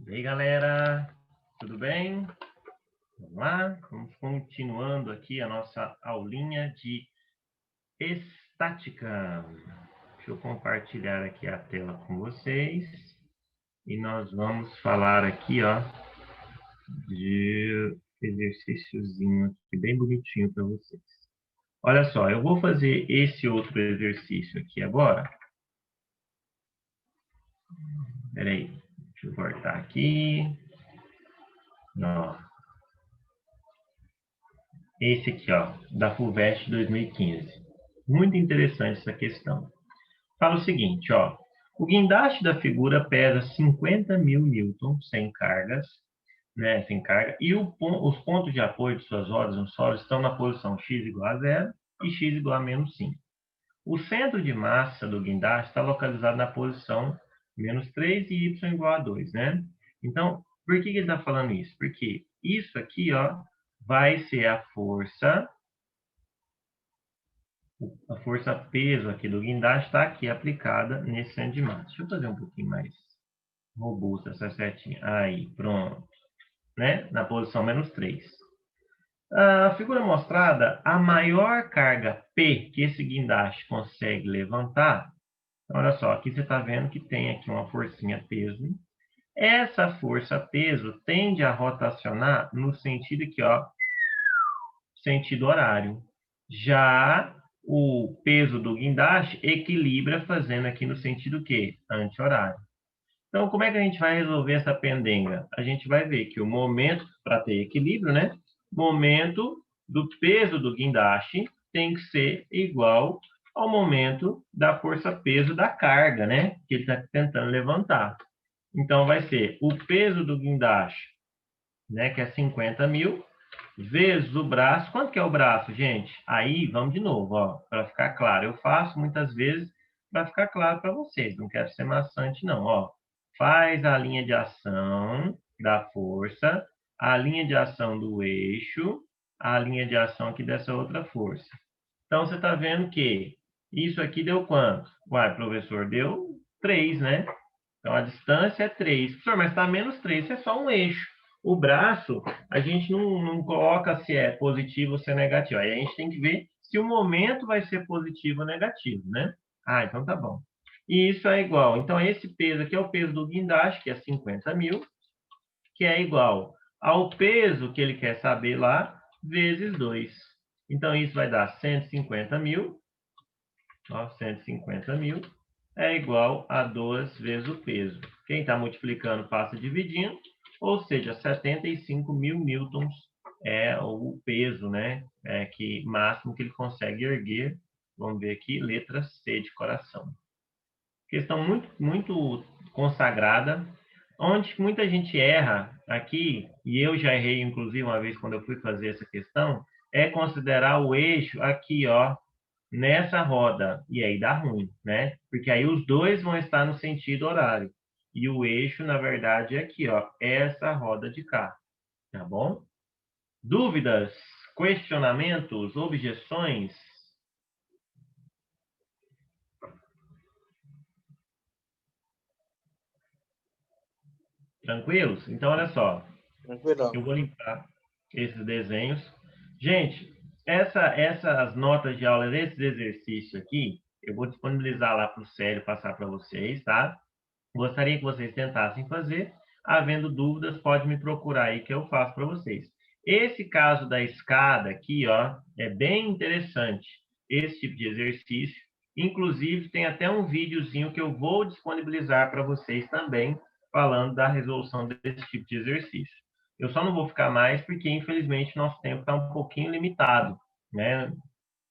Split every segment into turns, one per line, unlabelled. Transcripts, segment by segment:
E aí, galera, tudo bem? Vamos lá, vamos continuando aqui a nossa aulinha de estática. Deixa eu compartilhar aqui a tela com vocês e nós vamos falar aqui, ó, de exercíciozinho aqui bem bonitinho para vocês. Olha só, eu vou fazer esse outro exercício aqui agora. Espera aí, deixa eu voltar aqui. Ó. Esse aqui, ó, da FUVEST 2015. Muito interessante essa questão. Fala o seguinte, ó. O guindaste da figura pesa 50.000 newtons sem cargas, né, sem carga, e os pontos de apoio de suas rodas no solo estão na posição x igual a 0 e x igual a menos 5. O centro de massa do guindaste está localizado na posição menos 3 e y igual a 2, né? Então, por que ele está falando isso? Porque isso aqui, ó, vai ser a força peso aqui do guindaste está aqui aplicada nesse centro de massa. Deixa eu fazer um pouquinho mais robusta essa setinha. Aí, pronto. Né? Na posição menos 3. A figura mostrada, a maior carga P que esse guindaste consegue levantar, então, olha só, aqui você está vendo que tem aqui uma forcinha peso. Essa força peso tende a rotacionar no sentido aqui, ó, sentido horário. Já o peso do guindaste equilibra fazendo aqui no sentido que? Anti-horário. Então, como é que a gente vai resolver essa pendenga? A gente vai ver que o momento, para ter equilíbrio, né? Momento do peso do guindaste tem que ser igual ao momento da força-peso da carga, né? Que ele está tentando levantar. Então, vai ser o peso do guindaste, né? Que é 50.000, vezes o braço. Quanto que é o braço, gente? Aí, vamos de novo, ó, para ficar claro. Eu faço muitas vezes para ficar claro para vocês. Não quero ser maçante, não, ó. Faz a linha de ação da força, a linha de ação do eixo, a linha de ação aqui dessa outra força. Então, você está vendo que isso aqui deu quanto? Uai, professor, deu 3, né? Então, a distância é 3. Professor, mas está menos 3, isso é só um eixo. O braço, a gente não coloca se é positivo ou se é negativo. Aí a gente tem que ver se o momento vai ser positivo ou negativo, né? Ah, então tá bom. E isso é igual. Então, esse peso aqui é o peso do guindaste, que é 50.000, que é igual ao peso que ele quer saber lá, vezes 2. Então, isso vai dar 150.000. Ó, 150.000 é igual a 2 vezes o peso. Quem está multiplicando passa dividindo, ou seja, 75.000 newtons é o peso, né? Que máximo que ele consegue erguer. Vamos ver aqui, letra C de coração. Questão muito consagrada, onde muita gente erra aqui, e eu já errei, inclusive, uma vez quando eu fui fazer essa questão, é considerar o eixo aqui, ó, nessa roda. E aí dá ruim, né? Porque aí os dois vão estar no sentido horário. E o eixo, na verdade, é aqui, ó, essa roda de cá. Tá bom? Dúvidas, questionamentos, objeções? Tranquilos? Então, olha só.
Tranquilão.
Eu vou limpar esses desenhos. Gente, essas notas de aula desses exercícios aqui, eu vou disponibilizar lá para o Célio passar para vocês, tá? Gostaria que vocês tentassem fazer. Havendo dúvidas, pode me procurar aí que eu faço para vocês. Esse caso da escada aqui, ó, é bem interessante. Esse tipo de exercício. Inclusive, tem até um videozinho que eu vou disponibilizar para vocês também, falando da resolução desse tipo de exercício. Eu só não vou ficar mais porque, infelizmente, nosso tempo está um pouquinho limitado, né?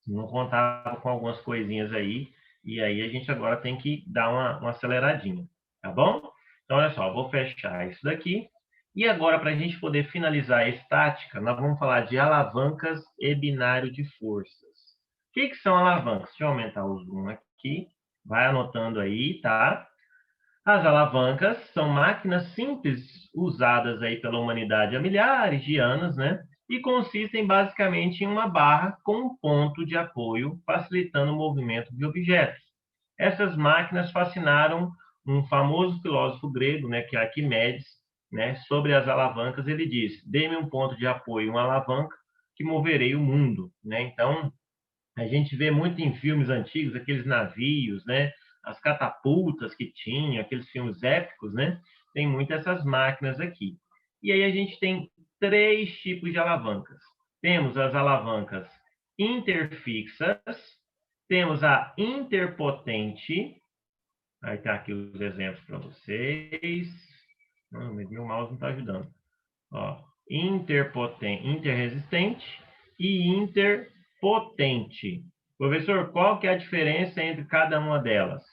Não contava com algumas coisinhas aí, e aí a gente agora tem que dar uma aceleradinha, tá bom? Então, olha só, vou fechar isso daqui. E agora, para a gente poder finalizar a estática, nós vamos falar de alavancas e binário de forças. O que são alavancas? Deixa eu aumentar o zoom aqui. Vai anotando aí, tá? As alavancas são máquinas simples usadas aí pela humanidade há milhares de anos, né? E consistem basicamente em uma barra com um ponto de apoio, facilitando o movimento de objetos. Essas máquinas fascinaram um famoso filósofo grego, né, que é Arquimedes, né, sobre as alavancas, ele diz: dê-me um ponto de apoio, uma alavanca, que moverei o mundo, né? Então, a gente vê muito em filmes antigos, aqueles navios, né? As catapultas que tinha, aqueles filmes épicos, né? Tem muitas essas máquinas aqui. E aí a gente tem três tipos de alavancas. Temos as alavancas interfixas, temos a interpotente. Aí tá aqui os exemplos para vocês. Não, meu mouse não está ajudando. Ó, interresistente e interpotente. Professor, qual que é a diferença entre cada uma delas?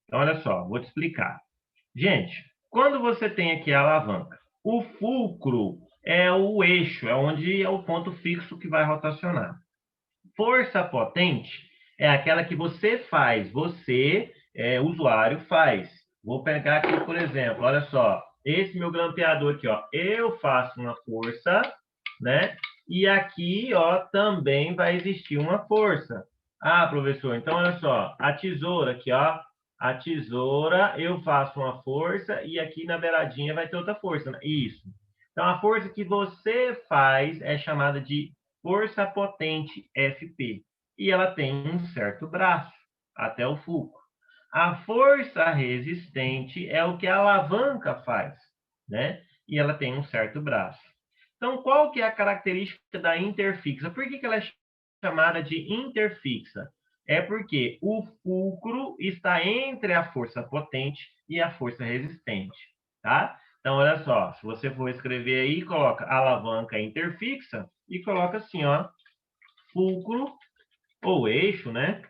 Então, olha só, vou te explicar. Gente, quando você tem aqui a alavanca, o fulcro é o eixo, é onde é o ponto fixo que vai rotacionar. Força potente é aquela que você faz, você, usuário, faz. Vou pegar aqui, por exemplo, olha só, esse meu grampeador aqui, ó, eu faço uma força, né? E aqui, ó, também vai existir uma força. Ah, professor, então olha só, a tesoura aqui, ó, a tesoura, eu faço uma força e aqui na beiradinha vai ter outra força, né? Isso. Então, a força que você faz é chamada de força potente, FP. E ela tem um certo braço, até o fulcro. A força resistente é o que a alavanca faz, né? E ela tem um certo braço. Então, qual que é a característica da interfixa? Por que ela é chamada de interfixa? É porque o fulcro está entre a força potente e a força resistente, tá? Então, olha só, se você for escrever aí, coloca alavanca interfixa e coloca assim, ó, fulcro ou eixo, né?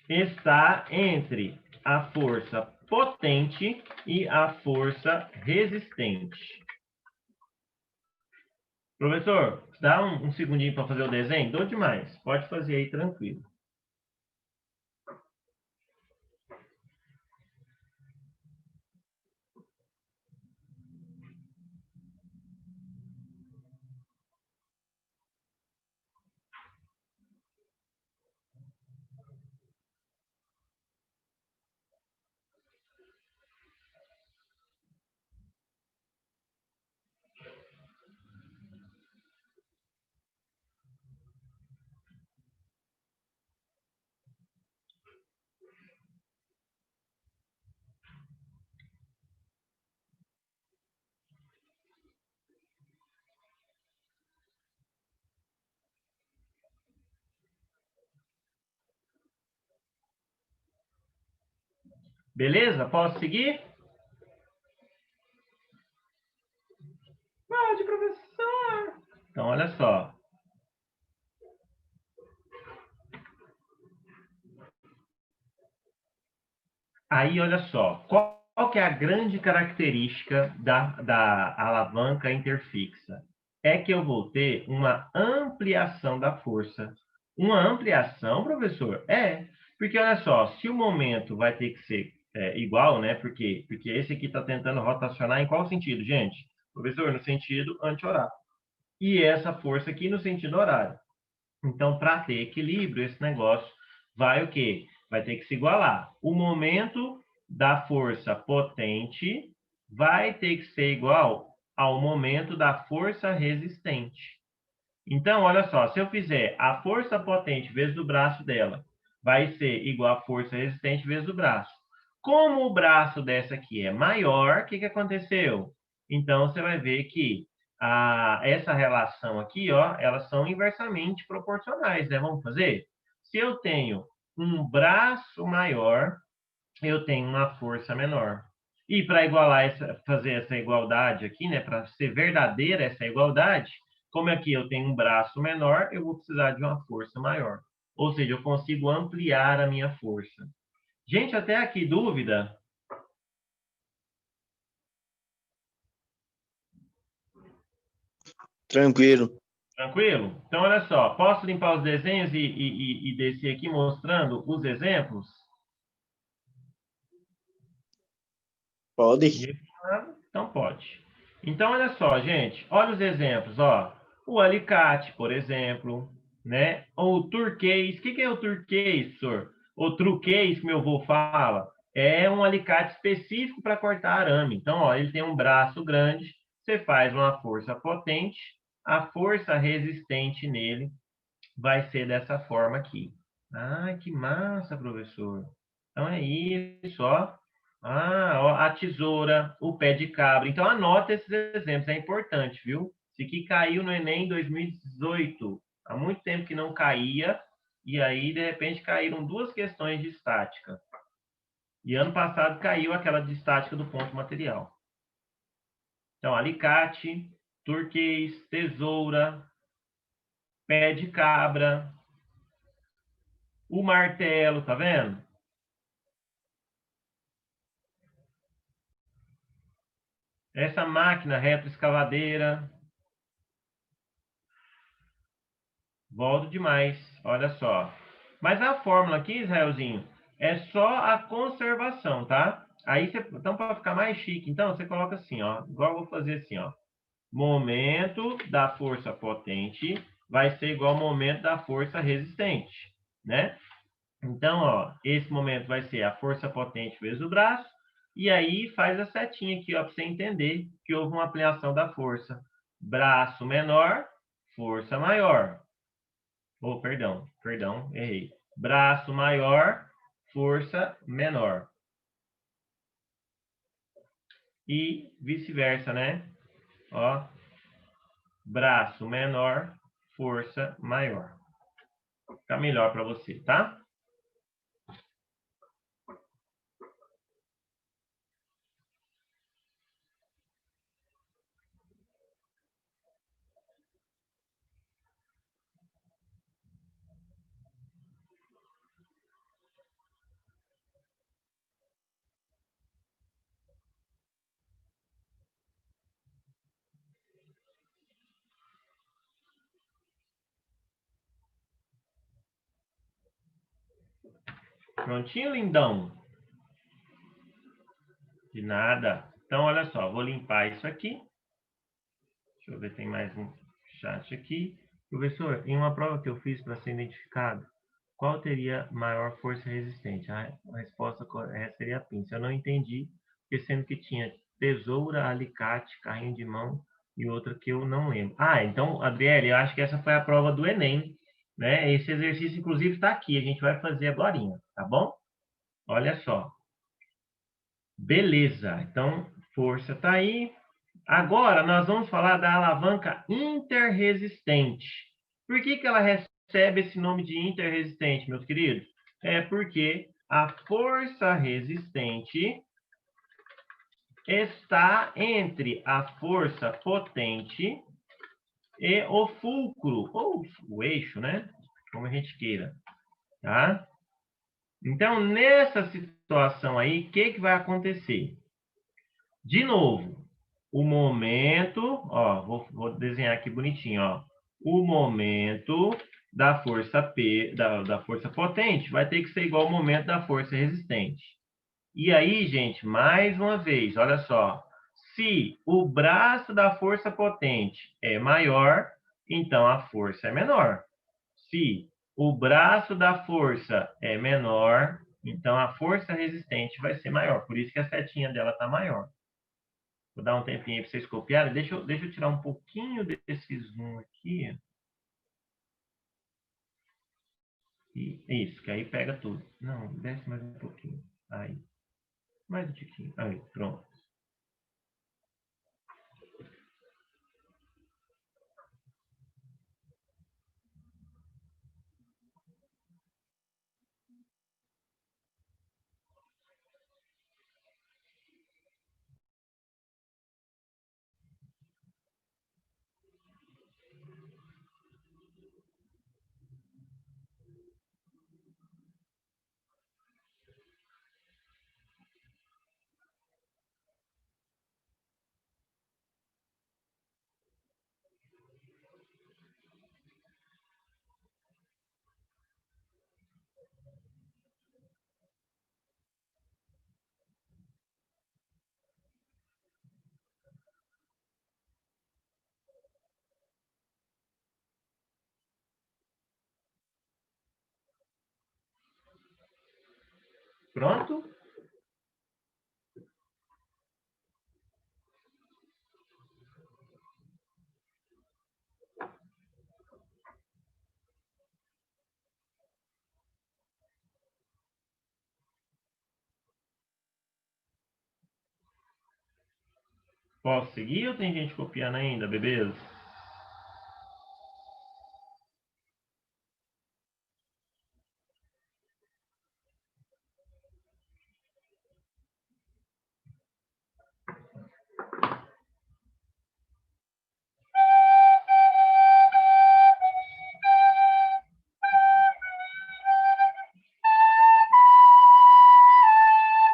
Está entre a força potente e a força resistente. Professor, dá um segundinho para fazer o desenho? Dou demais. Pode fazer aí tranquilo. Beleza? Posso seguir? Pode, professor. Então, olha só. Aí, olha só. Qual que é a grande característica da alavanca interfixa? É que eu vou ter uma ampliação da força. Uma ampliação, professor? É. Porque, olha só, se o momento vai ter que ser igual, né? Porque esse aqui está tentando rotacionar em qual sentido, gente? Professor, no sentido anti-horário. E essa força aqui no sentido horário. Então, para ter equilíbrio, esse negócio vai o quê? Vai ter que se igualar. O momento da força potente vai ter que ser igual ao momento da força resistente. Então, olha só, se eu fizer a força potente vezes o braço dela, vai ser igual a força resistente vezes o braço. Como o braço dessa aqui é maior, o que aconteceu? Então, você vai ver que essa relação aqui, ó, elas são inversamente proporcionais, né? Vamos fazer? Se eu tenho um braço maior, eu tenho uma força menor. E para igualar fazer essa igualdade aqui, né, para ser verdadeira essa igualdade, como aqui eu tenho um braço menor, eu vou precisar de uma força maior. Ou seja, eu consigo ampliar a minha força. Gente, até aqui dúvida?
Tranquilo.
Tranquilo? Então, olha só, posso limpar os desenhos e descer aqui mostrando os exemplos?
Pode.
Então pode. Então, olha só, gente. Olha os exemplos, ó. O alicate, por exemplo, né? Ou o turquês. O que é o turquês, senhor? O truquês, que meu avô fala. é um alicate específico para cortar arame. Então, ó, ele tem um braço grande, você faz uma força potente, a força resistente nele vai ser dessa forma aqui. Ah, que massa, professor. Então é isso, ó. Ah, ó, a tesoura, o pé de cabra. Então anota esses exemplos, é importante, viu? Isso aqui caiu no Enem em 2018. Há muito tempo que não caía, e aí, de repente, caíram duas questões de estática. E ano passado caiu aquela de estática do ponto material. Então, alicate, turquês, tesoura, pé de cabra, o martelo, tá vendo? Essa máquina retroescavadeira, volto demais, olha só. Mas a fórmula aqui, Israelzinho, é só a conservação, tá? Aí você, então para ficar mais chique, então você coloca assim, ó, igual eu vou fazer assim, ó. Momento da força potente vai ser igual ao momento da força resistente, né? Então, ó, esse momento vai ser a força potente vezes o braço, e aí faz a setinha aqui, ó, para você entender que houve uma ampliação da força. Braço menor, força maior. Oh, perdão, errei. Braço maior, força menor. E vice-versa, né? Ó, braço menor, força maior. Fica melhor para você, tá? Prontinho, lindão? De nada. Então, olha só, vou limpar isso aqui. Deixa eu ver, tem mais um chat aqui. Professor, em uma prova que eu fiz para ser identificado, qual teria maior força resistente? A resposta correta seria a pinça. Eu não entendi, porque sendo que tinha tesoura, alicate, carrinho de mão e outra que eu não lembro. Ah, então, Adriele, eu acho que essa foi a prova do Enem, né? Esse exercício, inclusive, está aqui. A gente vai fazer agora, tá bom? Olha só. Beleza. Então, força está aí. Agora, nós vamos falar da alavanca interresistente. Por que que ela recebe esse nome de interresistente, meus queridos? É porque a força resistente está entre a força potente e o fulcro, ou o eixo, né? Como a gente queira, tá? Então, nessa situação aí, o que que vai acontecer? De novo, o momento, ó, vou desenhar aqui bonitinho, ó. O momento da força P, da força potente vai ter que ser igual ao momento da força resistente. E aí, gente, mais uma vez, olha só. Se o braço da força potente é maior, então a força é menor. Se o braço da força é menor, então a força resistente vai ser maior. Por isso que a setinha dela está maior. Vou dar um tempinho aí para vocês copiarem. Deixa eu tirar um pouquinho desse zoom aqui. Isso, que aí pega tudo. Não, desce mais um pouquinho. Aí. Mais um tiquinho. Aí, pronto. Pronto? Posso seguir ou tem gente copiando ainda, bebês?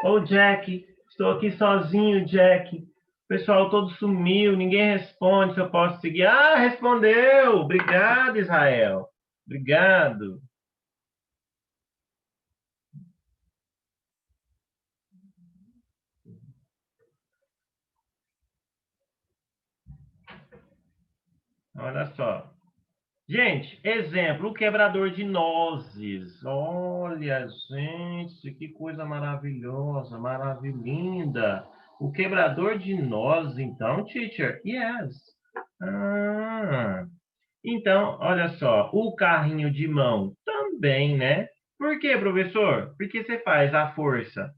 Ô, Jack, estou aqui sozinho, Jack. O pessoal todo sumiu, ninguém responde se eu posso seguir. Ah, respondeu! Obrigado, Israel. Obrigado. Olha só. Gente, exemplo, o quebrador de nozes. Olha, gente, que coisa maravilhosa, maravilhinda. O quebrador de nozes, então, teacher? Yes. Ah, então, olha só, o carrinho de mão também, né? Por quê, professor? Porque você faz a força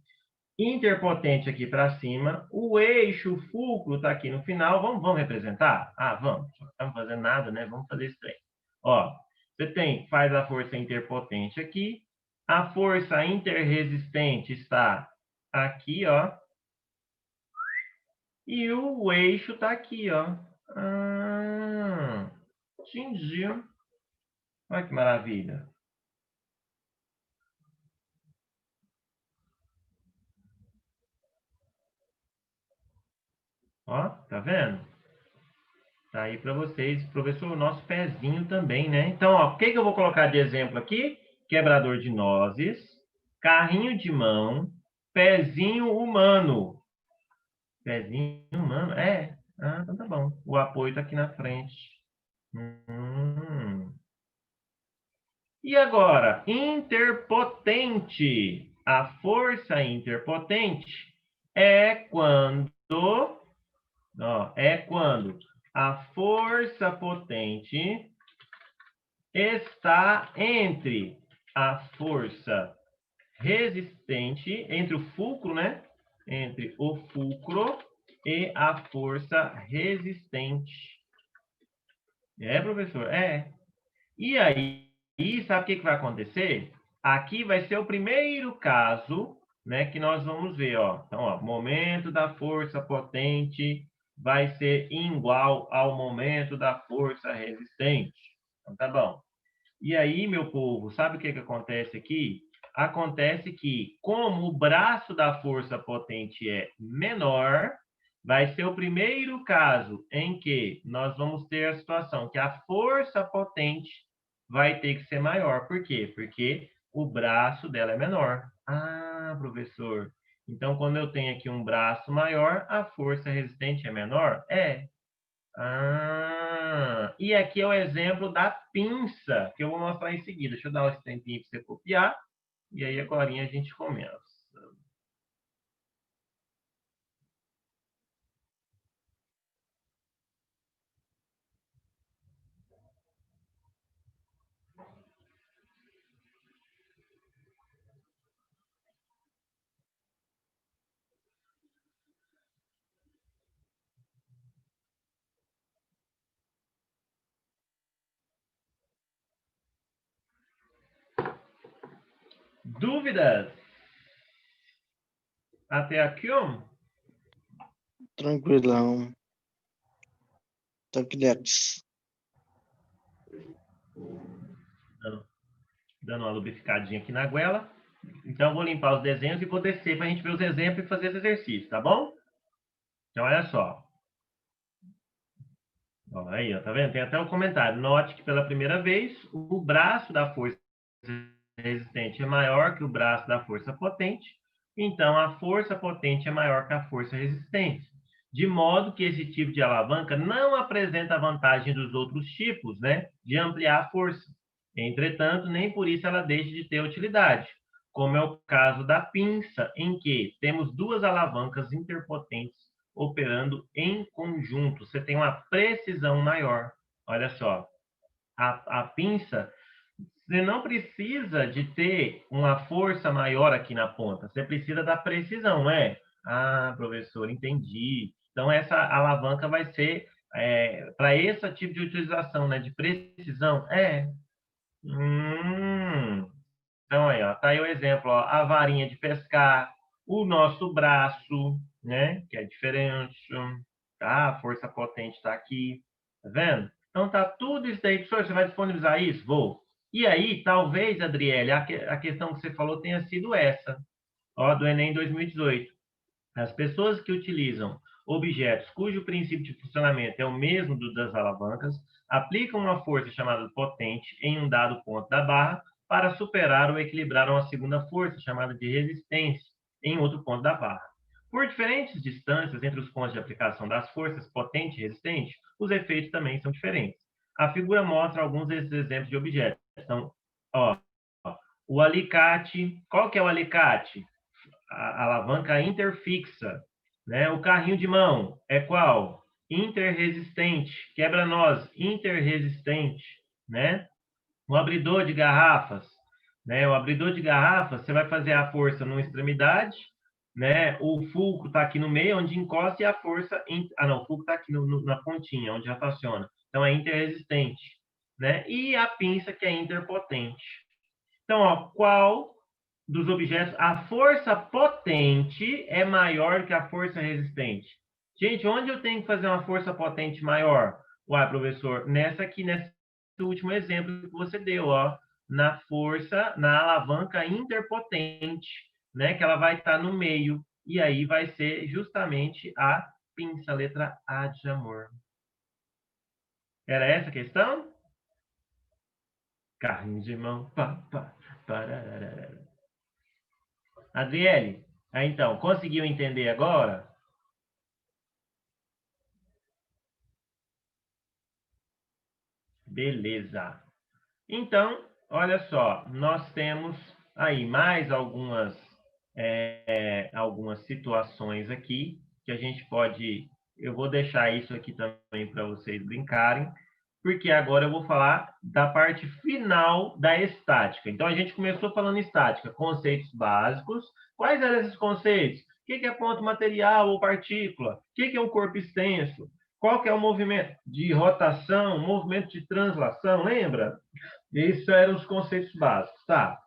interpotente aqui para cima, o eixo, o fulcro está aqui no final. Vamos representar? Ah, vamos. Não estamos fazendo nada, né? Vamos fazer isso aí. Ó, faz a força interpotente aqui, a força interresistente está aqui, ó, e o eixo está aqui, ó. Ah, entendi. Olha que maravilha. Ó, tá vendo? Tá aí para vocês, professor, o nosso pezinho também, né? Então, ó, o que eu vou colocar de exemplo aqui? Quebrador de nozes, carrinho de mão, pezinho humano. Pezinho humano? É. Ah, então tá bom. O apoio tá aqui na frente. Hum. E agora, interpotente. A força interpotente é quando é quando a força potente está entre a força resistente, entre o fulcro, né? Entre o fulcro e a força resistente. É, professor? É. E aí, sabe o que vai acontecer? Aqui vai ser o primeiro caso, né, que nós vamos ver, ó. Então, ó, momento da força potente vai ser igual ao momento da força resistente. Então, tá bom. E aí, meu povo, sabe o que acontece aqui? Acontece que, como o braço da força potente é menor, vai ser o primeiro caso em que nós vamos ter a situação que a força potente vai ter que ser maior. Por quê? Porque o braço dela é menor. Ah, professor. Então, quando eu tenho aqui um braço maior, a força resistente é menor? É. Ah, e aqui é o exemplo da pinça, que eu vou mostrar em seguida. Deixa eu dar um tempinho para você copiar. E aí, agora a gente começa. Dúvidas? Até aqui, ó.
Tranquilão. Tranquilex.
Dando uma lubrificadinha aqui na goela. Então, eu vou limpar os desenhos e vou descer para a gente ver os exemplos e fazer esse exercício, tá bom? Então, olha só. Ó, aí, ó, tá vendo? Tem até um comentário. Note que pela primeira vez, o braço da força resistente é maior que o braço da força potente. Então, a força potente é maior que a força resistente. De modo que esse tipo de alavanca não apresenta a vantagem dos outros tipos, né? De ampliar a força. Entretanto, nem por isso ela deixa de ter utilidade, como é o caso da pinça, em que temos duas alavancas interpotentes operando em conjunto. Você tem uma precisão maior. Olha só, a pinça, você não precisa de ter uma força maior aqui na ponta. Você precisa da precisão, não é? Ah, professor, entendi. Então, essa alavanca vai ser para esse tipo de utilização, né? De precisão. Então, aí, ó, tá aí o exemplo, ó, a varinha de pescar, o nosso braço, né? Que é diferente, tá? A força potente está aqui, tá vendo? Então, tá tudo isso aí. Professor, você vai disponibilizar isso? Vou. E aí, talvez, Adriele, a questão que você falou tenha sido essa, ó, do Enem 2018. As pessoas que utilizam objetos cujo princípio de funcionamento é o mesmo do das alavancas aplicam uma força chamada potente em um dado ponto da barra para superar ou equilibrar uma segunda força chamada de resistência em outro ponto da barra. Por diferentes distâncias entre os pontos de aplicação das forças potente e resistente, os efeitos também são diferentes. A figura mostra alguns desses exemplos de objetos. Então, ó, o alicate, qual que é o alicate? A alavanca interfixa, né? O carrinho de mão é qual? Interresistente, quebra-nós, interresistente, né? O abridor de garrafas, né? O abridor de garrafas, você vai fazer a força numa extremidade, né? O fulcro está aqui no meio, onde encosta, e a força... não, o fulcro está aqui na pontinha, onde rotaciona. Então, é interresistente, né? E a pinça, que é interpotente. Então, ó, qual dos objetos a força potente é maior que a força resistente? Gente, onde eu tenho que fazer uma força potente maior? Uai, professor, nesse último exemplo que você deu, ó, na força, na alavanca interpotente, né, que ela vai estar no meio, e aí vai ser justamente a pinça, letra A de amor. Era essa a questão? Carrinho de mão, pá, pá, pararara. Adriele, então, conseguiu entender agora? Beleza. Então, olha só, nós temos aí mais algumas situações aqui que a gente pode. Eu vou deixar isso aqui também para vocês brincarem, porque agora eu vou falar da parte final da estática. Então, a gente começou falando estática, conceitos básicos. Quais eram esses conceitos? O que é ponto material ou partícula? O que é um corpo extenso? Qual que é o movimento de rotação, movimento de translação? Lembra? Esses eram os conceitos básicos, tá?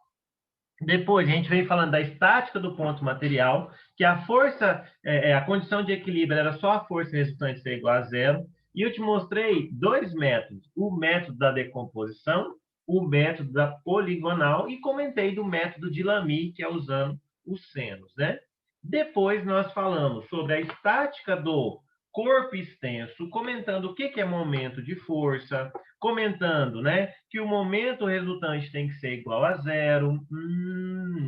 Depois, a gente veio falando da estática do ponto material, que a força, a condição de equilíbrio era só a força resultante ser igual a zero. E eu te mostrei dois métodos: o método da decomposição, o método da poligonal, e comentei do método de Lamy, que é usando os senos, né? Depois, nós falamos sobre a estática do corpo extenso, comentando o que é momento de força, comentando, né, que o momento resultante tem que ser igual a zero.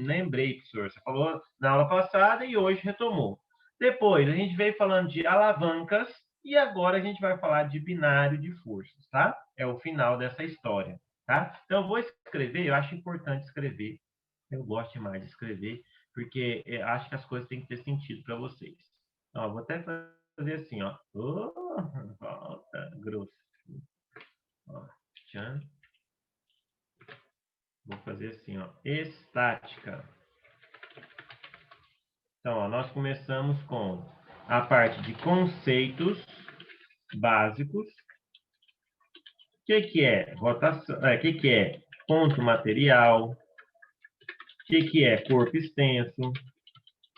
Lembrei, professor, você falou na aula passada e hoje retomou. Depois, a gente veio falando de alavancas e agora a gente vai falar de binário de forças, tá? É o final dessa história, tá? Então, eu vou escrever, eu acho importante escrever. Eu gosto demais de escrever, porque acho que as coisas têm que ter sentido para vocês. Então, eu vou até fazer assim, ó. Volta, grosso. Ó, tchan. Vou fazer assim, ó. Estática. Então, ó, nós começamos com a parte de conceitos básicos. O que é rotação? O que é ponto material? O que é corpo extenso?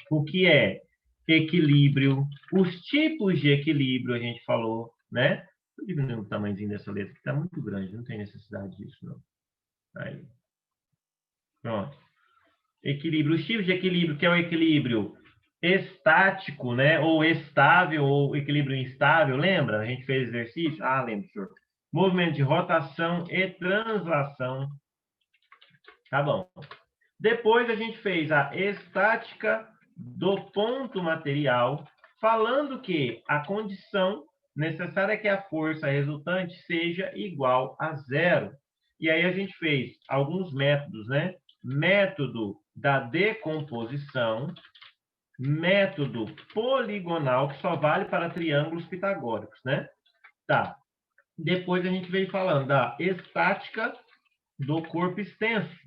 O que é equilíbrio? Os tipos de equilíbrio a gente falou, né? Estou diminuindo o tamanhozinho dessa letra, que está muito grande, não tem necessidade disso, não. Aí. Pronto. Equilíbrio. Os tipos de equilíbrio, que é o equilíbrio estático, né? Ou estável, ou equilíbrio instável, lembra? A gente fez exercício? Ah, lembro, senhor. Movimento de rotação e translação. Tá bom. Depois a gente fez a estática do ponto material, falando que a condição necessária é que a força resultante seja igual a zero. E aí a gente fez alguns métodos, né? Método da decomposição, método poligonal, que só vale para triângulos pitagóricos, né? Tá. Depois a gente veio falando da estática do corpo extenso.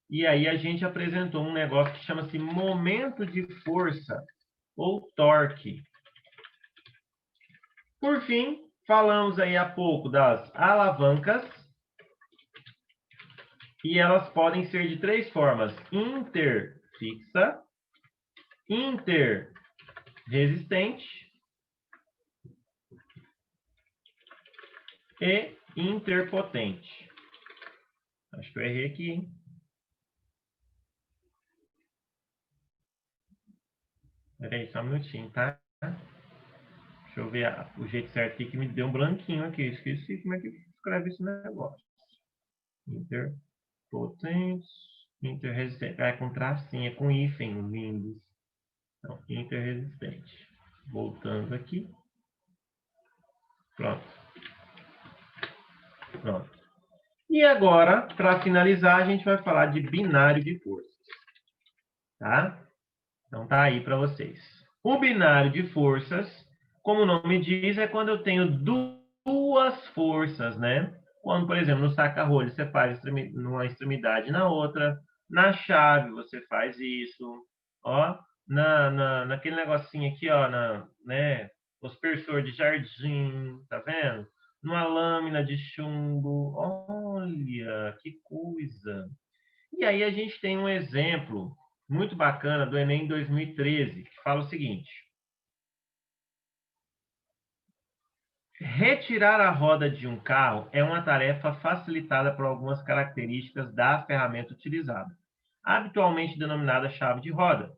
E aí a gente apresentou um negócio que chama-se momento de força, ou torque. Por fim, falamos aí há pouco das alavancas. E elas podem ser de três formas: interfixa, interresistente e interpotente. Acho que eu errei aqui, hein? Peraí, só um minutinho, tá? Deixa eu ver o jeito certo aqui, que me deu um branquinho aqui. Esqueci como é que escreve esse negócio. Interpotente, interresistente. Ah, é com tracinho, é com hífen, lindos. Então, interresistente. Voltando aqui. Pronto. Pronto. E agora, para finalizar, a gente vai falar de binário de forças. Tá? Então, tá aí para vocês. O binário de forças, como o nome diz, é quando eu tenho duas forças, né? Quando, por exemplo, no saca-rolho você faz numa extremidade e na outra. Na chave você faz isso. Ó, naquele negocinho aqui, ó, né? O aspersor de jardim, tá vendo? Numa lâmina de chumbo. Olha, que coisa! E aí a gente tem um exemplo muito bacana do Enem 2013, que fala o seguinte: retirar a roda de um carro é uma tarefa facilitada por algumas características da ferramenta utilizada, habitualmente denominada chave de roda.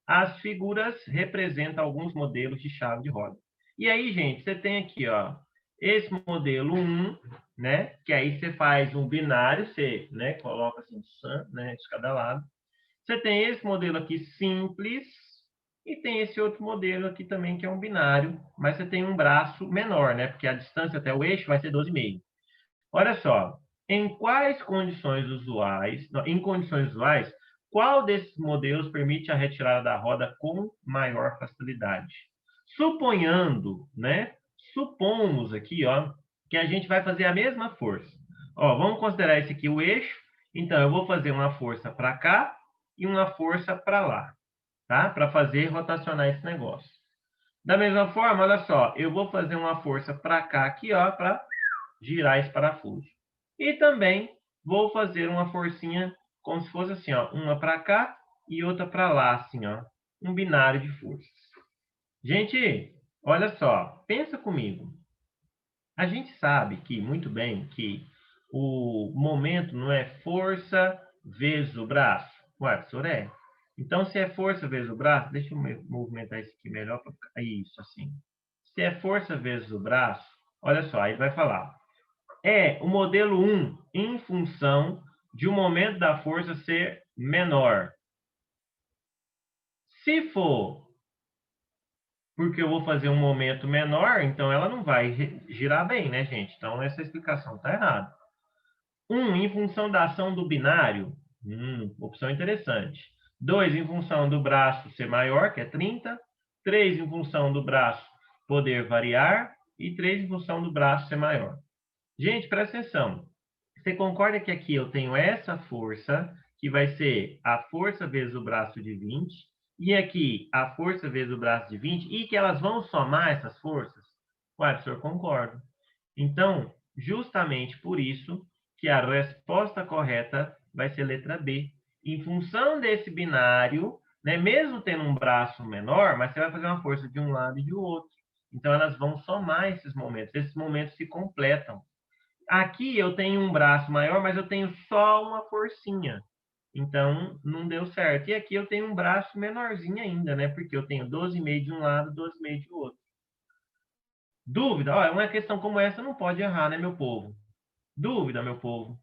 As figuras representam alguns modelos de chave de roda. E aí, gente, você tem aqui, ó, esse modelo 1, né, que aí você faz um binário, você, né, coloca assim, né, de cada lado. Você tem esse modelo aqui simples e tem esse outro modelo aqui também que é um binário, mas você tem um braço menor, né? Porque a distância até o eixo vai ser 12,5. Olha só, em quais condições usuais, não, em condições usuais, qual desses modelos permite a retirada da roda com maior facilidade? Suponhando, né? Supomos aqui, ó, que a gente vai fazer a mesma força. Ó, vamos considerar esse aqui o eixo. Então, eu vou fazer uma força para cá e uma força para lá, tá? Para fazer rotacionar esse negócio. Da mesma forma, olha só, eu vou fazer uma força para cá aqui, ó, para girar esse parafuso. E também vou fazer uma forcinha como se fosse assim, ó, uma para cá e outra para lá, assim, ó, um binário de forças. Gente, olha só, pensa comigo. A gente sabe que muito bem que o momento não é força vezes o braço. Ué, professor, é. Então, se é força vezes o braço, deixa eu movimentar isso aqui melhor para ficar isso assim. Se é força vezes o braço, olha só, aí ele vai falar. É o modelo 1 em função de o momento da força ser menor. Se for porque eu vou fazer um momento menor, então ela não vai girar bem, né, gente? Então, essa explicação está errada. 1 em função da ação do binário. Opção interessante. 2 em função do braço ser maior, que é 30. 3 em função do braço poder variar. E 3 em função do braço ser maior. Gente, presta atenção. Você concorda que aqui eu tenho essa força, que vai ser a força vezes o braço de 20, e aqui a força vezes o braço de 20, e que elas vão somar essas forças? Ué, professor, concordo. Então, justamente por isso que a resposta correta vai ser letra B. Em função desse binário, né, mesmo tendo um braço menor, mas você vai fazer uma força de um lado e de outro. Então, elas vão somar esses momentos se completam. Aqui eu tenho um braço maior, mas eu tenho só uma forcinha. Então, não deu certo. E aqui eu tenho um braço menorzinho ainda, né? Porque eu tenho 12,5 de um lado, 12,5 de outro. Dúvida? Olha, uma questão como essa não pode errar, né, meu povo? Dúvida, meu povo?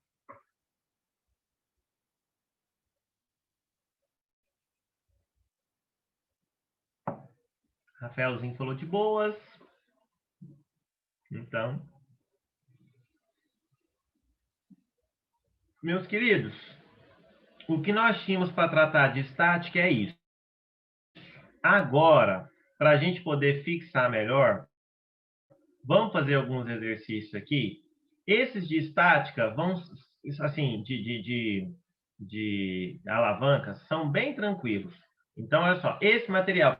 Rafaelzinho falou de boas. Então, meus queridos, o que nós tínhamos para tratar de estática é isso. Agora, para a gente poder fixar melhor, vamos fazer alguns exercícios aqui. Esses de estática vão, assim, de alavancas, são bem tranquilos. Então, olha só, esse material.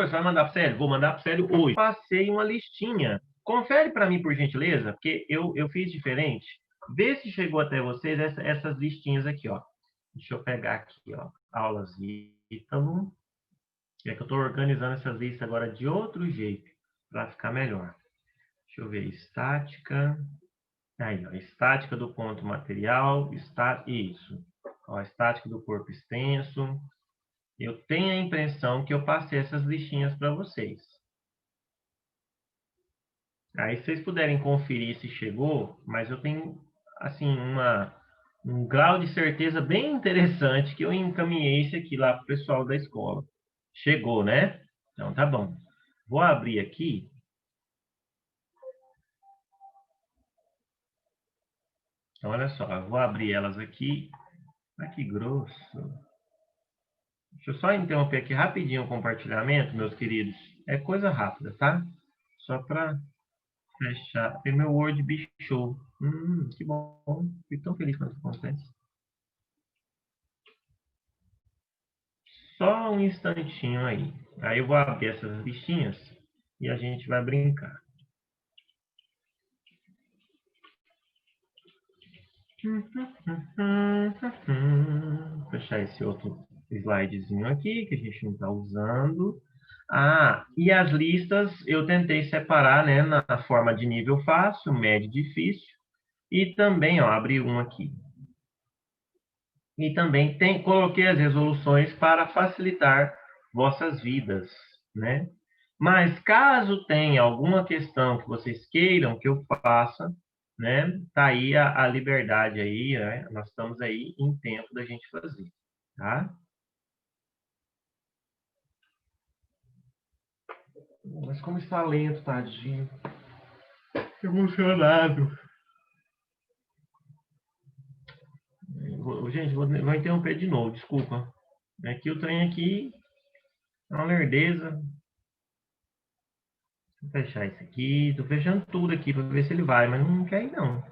professor, você vai mandar para o Célio? Vou mandar para o Célio hoje. Passei uma listinha. Confere para mim, por gentileza, porque eu fiz diferente. Vê se chegou até vocês essas listinhas aqui, ó. Deixa eu pegar aqui, ó. Aulas Ítalo. É que eu estou organizando essas listas agora de outro jeito, para ficar melhor. Deixa eu ver. Estática. Aí, ó. Estática do ponto material. Isso. Ó, estática do corpo extenso. Eu tenho a impressão que eu passei essas listinhas para vocês. Aí, se vocês puderem conferir se chegou, mas eu tenho, assim, um grau de certeza bem interessante que eu encaminhei isso aqui lá para o pessoal da escola. Chegou, né? Então, tá bom. Vou abrir aqui. Então, olha só, eu vou abrir elas aqui. Ah, que grosso. Deixa eu só interromper aqui rapidinho o compartilhamento, meus queridos. É coisa rápida, tá? Só para fechar. Tem meu Word bichou. Que bom. Fico tão feliz quando isso acontece. Só um instantinho aí. Aí eu vou abrir essas listinhas e a gente vai brincar. Vou fechar esse outro slidezinho aqui que a gente não está usando. Ah, e as listas eu tentei separar, né, na forma de nível fácil, médio e difícil. E também, ó, abri um aqui. E também coloquei as resoluções para facilitar vossas vidas, né? Mas caso tenha alguma questão que vocês queiram que eu faça, né? Tá aí a liberdade aí, né? Nós estamos aí em tempo da gente fazer, tá? Mas como está lento, tadinho. Emocionado. Gente, vou interromper de novo, desculpa. É que o trem aqui é uma lerdeza. Vou fechar isso aqui. Estou fechando tudo aqui para ver se ele vai, mas não quer ir, não.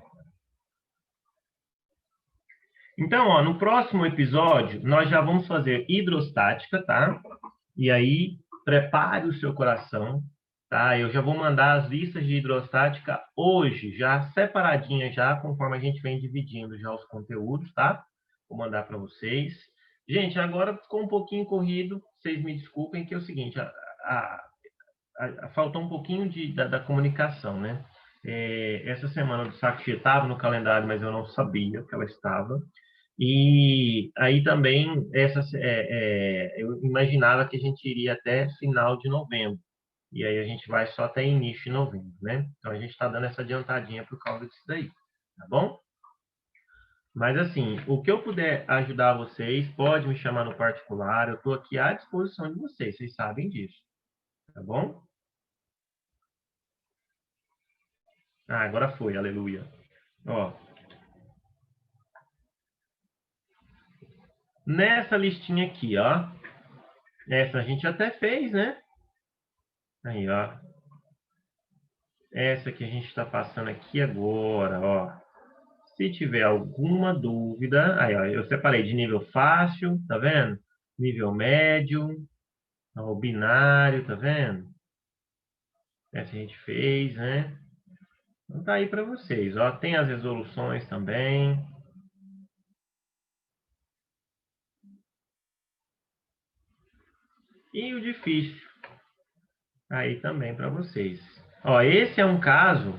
Então, ó, no próximo episódio, nós já vamos fazer hidrostática, tá? E aí, prepare o seu coração, tá? Eu já vou mandar as listas de hidrostática hoje, já separadinha já, conforme a gente vem dividindo já os conteúdos, tá? Vou mandar para vocês. Gente, agora ficou um pouquinho corrido, vocês me desculpem, que é o seguinte, faltou um pouquinho da comunicação, né? Essa semana do saco cheio estava no calendário, mas eu não sabia que ela estava. E aí também eu imaginava que a gente iria até final de novembro. E aí a gente vai só até início de novembro, né? Então a gente está dando essa adiantadinha por causa disso daí, tá bom? Mas assim, o que eu puder ajudar vocês, pode me chamar no particular, eu estou aqui à disposição de vocês sabem disso, tá bom? Ah, agora foi, aleluia. Ó, nessa listinha aqui, ó, essa a gente até fez, né? Aí, ó. Essa que a gente está passando aqui agora, ó. Se tiver alguma dúvida, aí, ó, eu separei de nível fácil, tá vendo? Nível médio, ó, o binário, tá vendo? Essa a gente fez, né? Então tá aí para vocês, ó. Tem as resoluções também. E o difícil, aí também para vocês. Ó, esse é um caso,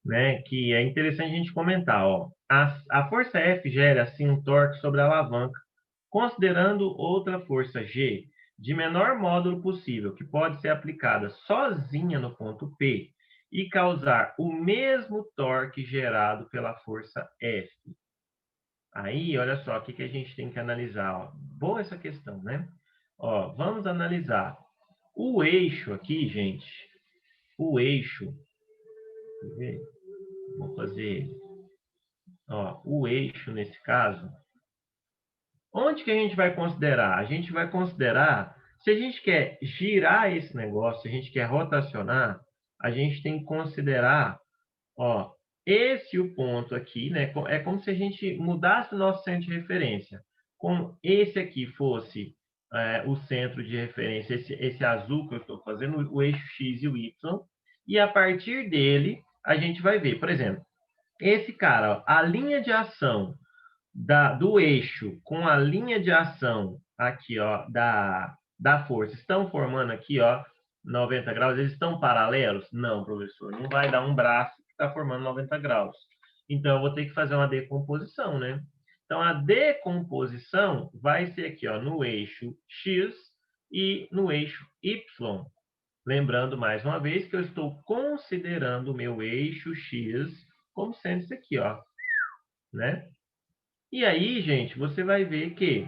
né, que é interessante a gente comentar, ó. A força F gera, assim, um torque sobre a alavanca, considerando outra força G de menor módulo possível, que pode ser aplicada sozinha no ponto P e causar o mesmo torque gerado pela força F. Aí, olha só, o que a gente tem que analisar, ó. Boa essa questão, né? Ó, vamos analisar. O eixo aqui, gente, o eixo, quer ver? Vou fazer ele. Ó, o eixo, nesse caso, onde que a gente vai considerar? A gente vai considerar, se a gente quer girar esse negócio, se a gente quer rotacionar, a gente tem que considerar, ó, esse o ponto aqui, né? É como se a gente mudasse o nosso centro de referência. Como esse aqui fosse o centro de referência, esse azul que eu estou fazendo, o eixo X e o Y, e a partir dele a gente vai ver, por exemplo, esse cara, ó, a linha de ação do eixo com a linha de ação aqui, ó, da força, estão formando aqui, ó, 90 graus, eles estão paralelos? Não, professor, não vai dar um braço que está formando 90 graus. Então, eu vou ter que fazer uma decomposição, né? Então, a decomposição vai ser aqui, ó, no eixo X e no eixo Y. Lembrando, mais uma vez, que eu estou considerando o meu eixo X como sendo isso aqui, ó, né? E aí, gente, você vai ver que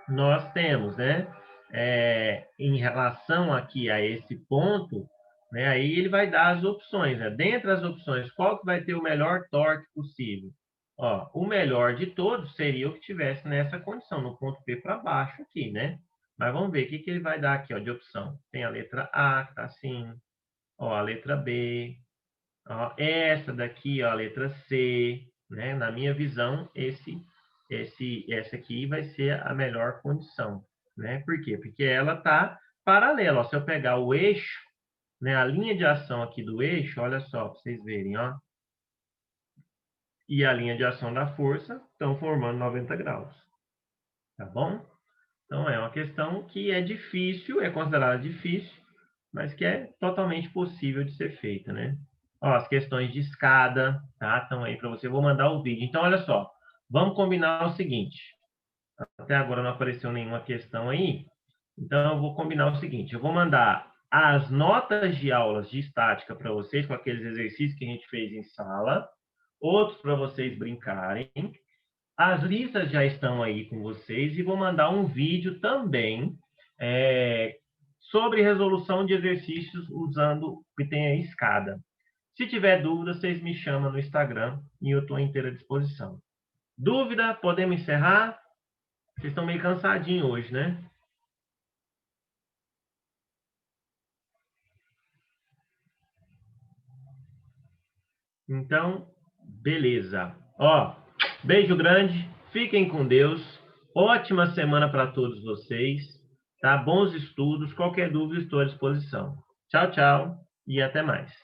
nós temos, né, em relação aqui a esse ponto, né, aí ele vai dar as opções, né? Dentre as opções, qual que vai ter o melhor torque possível? Ó, o melhor de todos seria o que tivesse nessa condição, no ponto P para baixo aqui, né? Mas vamos ver o que, que ele vai dar aqui, ó, de opção. Tem a letra A, que tá assim, ó, a letra B, ó, essa daqui, ó, a letra C, né? Na minha visão, essa aqui vai ser a melhor condição, né? Por quê? Porque ela está paralela. Ó, se eu pegar o eixo, né, a linha de ação aqui do eixo, olha só, para vocês verem, ó, e a linha de ação da força estão formando 90 graus, tá bom? Então, é uma questão que é difícil, é considerada difícil, mas que é totalmente possível de ser feita, né? Ó, as questões de escada, tá? Estão aí para você. Eu vou mandar o vídeo. Então, olha só. Vamos combinar o seguinte. Até agora não apareceu nenhuma questão aí. Então, eu vou combinar o seguinte. Eu vou mandar as notas de aulas de estática para vocês, com aqueles exercícios que a gente fez em sala. Outros para vocês brincarem. As listas já estão aí com vocês. E vou mandar um vídeo também sobre resolução de exercícios usando que tem a escada. Se tiver dúvida, vocês me chamam no Instagram e eu estou à inteira disposição. Dúvida? Podemos encerrar? Vocês estão meio cansadinhos hoje, né? Então, beleza. Ó, beijo grande, fiquem com Deus. Ótima semana para todos vocês. Tá? Bons estudos. Qualquer dúvida, estou à disposição. Tchau, tchau e até mais.